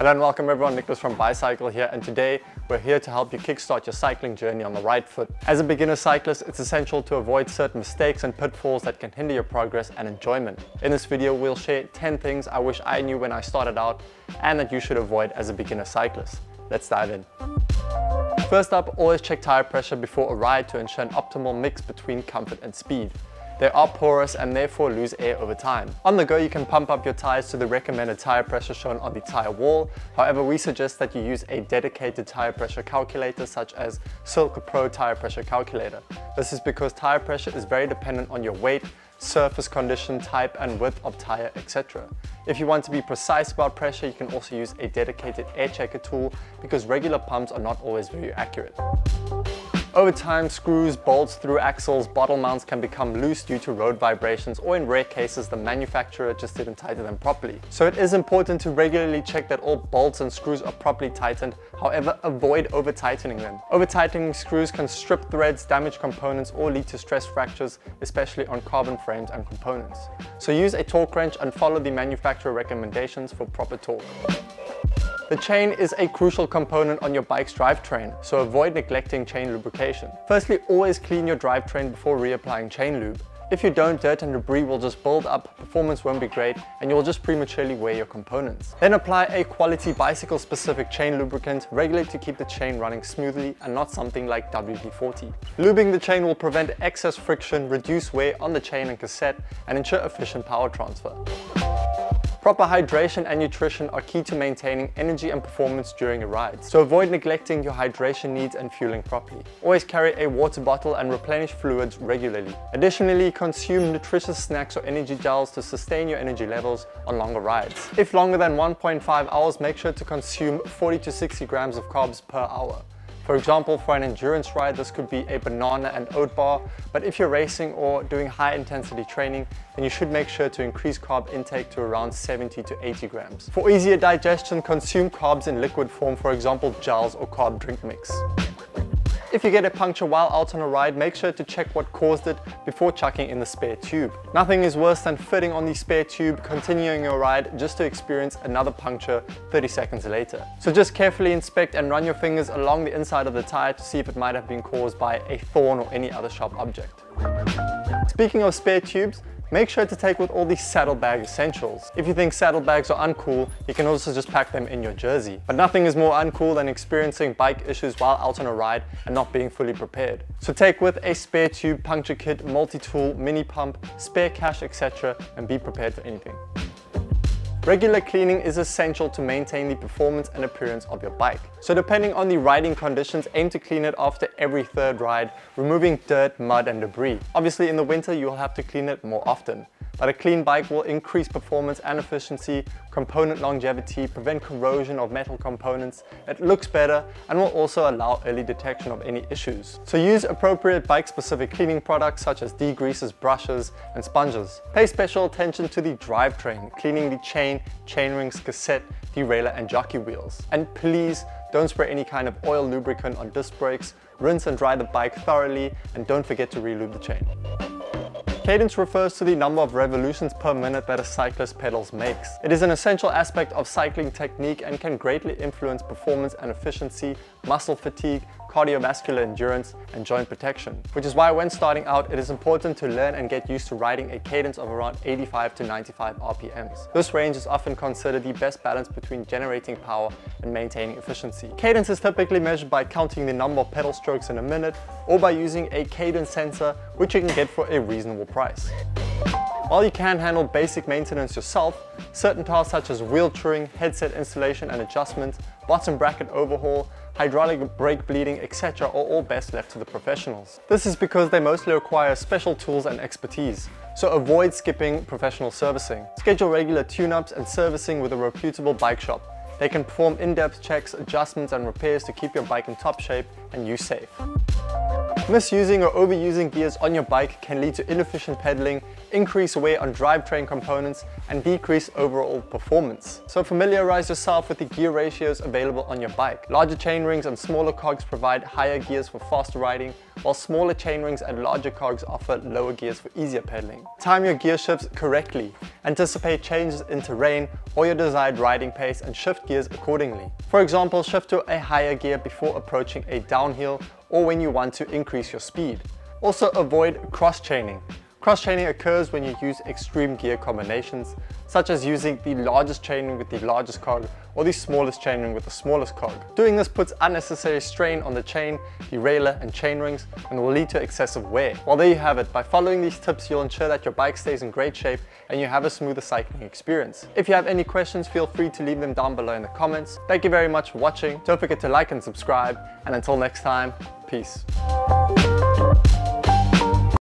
Hello and welcome everyone, Nicholas from Bicycle here, and today we're here to help you kickstart your cycling journey on the right foot. As a beginner cyclist, it's essential to avoid certain mistakes and pitfalls that can hinder your progress and enjoyment. In this video, we'll share 10 things I wish I knew when I started out and that you should avoid as a beginner cyclist. Let's dive in. First up, always check tire pressure before a ride to ensure an optimal mix between comfort and speed. They are porous and therefore lose air over time. On the go, you can pump up your tires to the recommended tire pressure shown on the tire wall. However, we suggest that you use a dedicated tire pressure calculator such as Silca Pro Tire Pressure Calculator. This is because tire pressure is very dependent on your weight, surface condition, type and width of tire, etc. If you want to be precise about pressure, you can also use a dedicated air checker tool because regular pumps are not always very accurate. Over time, screws, bolts, through axles, bottle mounts can become loose due to road vibrations, or in rare cases the manufacturer just didn't tighten them properly. So it is important to regularly check that all bolts and screws are properly tightened. However, avoid over tightening them. Over tightening screws can strip threads, damage components, or lead to stress fractures, especially on carbon frames and components. So use a torque wrench and follow the manufacturer recommendations for proper torque. The chain is a crucial component on your bike's drivetrain, so avoid neglecting chain lubrication. Firstly, always clean your drivetrain before reapplying chain lube. If you don't, dirt and debris will just build up, performance won't be great, and you'll just prematurely wear your components. Then apply a quality bicycle-specific chain lubricant regularly to keep the chain running smoothly and not something like WD-40. Lubing the chain will prevent excess friction, reduce wear on the chain and cassette, and ensure efficient power transfer. Proper hydration and nutrition are key to maintaining energy and performance during your rides, so avoid neglecting your hydration needs and fueling properly. Always carry a water bottle and replenish fluids regularly. Additionally, consume nutritious snacks or energy gels to sustain your energy levels on longer rides. If longer than 1.5 hours, make sure to consume 40 to 60 grams of carbs per hour. For example, for an endurance ride, this could be a banana and oat bar, but if you're racing or doing high intensity training, then you should make sure to increase carb intake to around 70 to 80 grams. For easier digestion, consume carbs in liquid form, for example, gels or carb drink mix. If you get a puncture while out on a ride, make sure to check what caused it before chucking in the spare tube. Nothing is worse than fitting on the spare tube, continuing your ride just to experience another puncture 30 seconds later. So just carefully inspect and run your fingers along the inside of the tire to see if it might have been caused by a thorn or any other sharp object. Speaking of spare tubes, make sure to take with all the saddlebag essentials. If you think saddlebags are uncool, you can also just pack them in your jersey. But nothing is more uncool than experiencing bike issues while out on a ride and not being fully prepared. So take with a spare tube, puncture kit, multi-tool, mini pump, spare cash, etc. and be prepared for anything. Regular cleaning is essential to maintain the performance and appearance of your bike. So depending on the riding conditions, aim to clean it after every third ride, removing dirt, mud and debris. Obviously in the winter you'll have to clean it more often. But a clean bike will increase performance and efficiency, component longevity, prevent corrosion of metal components, it looks better and will also allow early detection of any issues. So use appropriate bike-specific cleaning products such as degreasers, brushes and sponges. Pay special attention to the drivetrain, cleaning the chain rings, cassette, derailleur and jockey wheels. And please don't spray any kind of oil lubricant on disc brakes, rinse and dry the bike thoroughly and don't forget to re-lube the chain. Cadence refers to the number of revolutions per minute that a cyclist pedals makes. It is an essential aspect of cycling technique and can greatly influence performance and efficiency, muscle fatigue, cardiovascular endurance and joint protection. Which is why when starting out, it is important to learn and get used to riding a cadence of around 85 to 95 RPMs. This range is often considered the best balance between generating power and maintaining efficiency. Cadence is typically measured by counting the number of pedal strokes in a minute or by using a cadence sensor, which you can get for a reasonable price. While you can handle basic maintenance yourself, certain tasks such as wheel truing, headset installation and adjustment, bottom bracket overhaul, hydraulic brake bleeding, etc. are all best left to the professionals. This is because they mostly require special tools and expertise, so avoid skipping professional servicing. Schedule regular tune-ups and servicing with a reputable bike shop. They can perform in-depth checks, adjustments and repairs to keep your bike in top shape and you safe. Misusing or overusing gears on your bike can lead to inefficient pedaling, increase wear on drivetrain components, and decrease overall performance. So familiarize yourself with the gear ratios available on your bike. Larger chain rings and smaller cogs provide higher gears for faster riding, while smaller chainrings and larger cogs offer lower gears for easier pedaling. Time your gear shifts correctly, anticipate changes in terrain or your desired riding pace and shift gears accordingly. For example, shift to a higher gear before approaching a downhill or when you want to increase your speed. Also avoid cross-chaining. Cross-chaining occurs when you use extreme gear combinations, such as using the largest chainring with the largest cog or the smallest chainring with the smallest cog. Doing this puts unnecessary strain on the chain, derailleur and chainrings and will lead to excessive wear. Well, there you have it. By following these tips, you'll ensure that your bike stays in great shape and you have a smoother cycling experience. If you have any questions, feel free to leave them down below in the comments. Thank you very much for watching. Don't forget to like and subscribe, and until next time, peace.